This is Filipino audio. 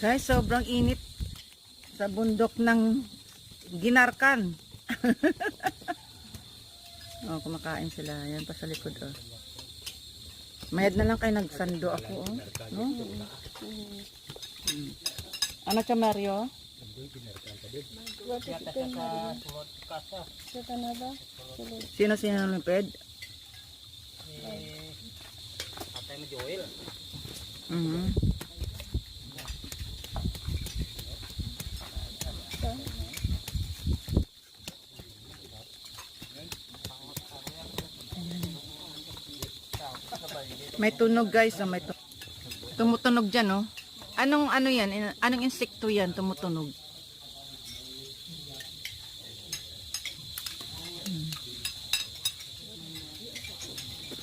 Guys, sobrang init sa bundok ng Ginarkan. Oh, kumakain sila. Yan pa sa likod, oh. Mayad na lang kayo, nagsando ako, oh. No? Ano siya, Mario? Sino lumiped? Patay mo Joel. May tunog, guys, oh, may tumutunog dyan, oh. Anong ano yan? Anong insekto yan tumutunog?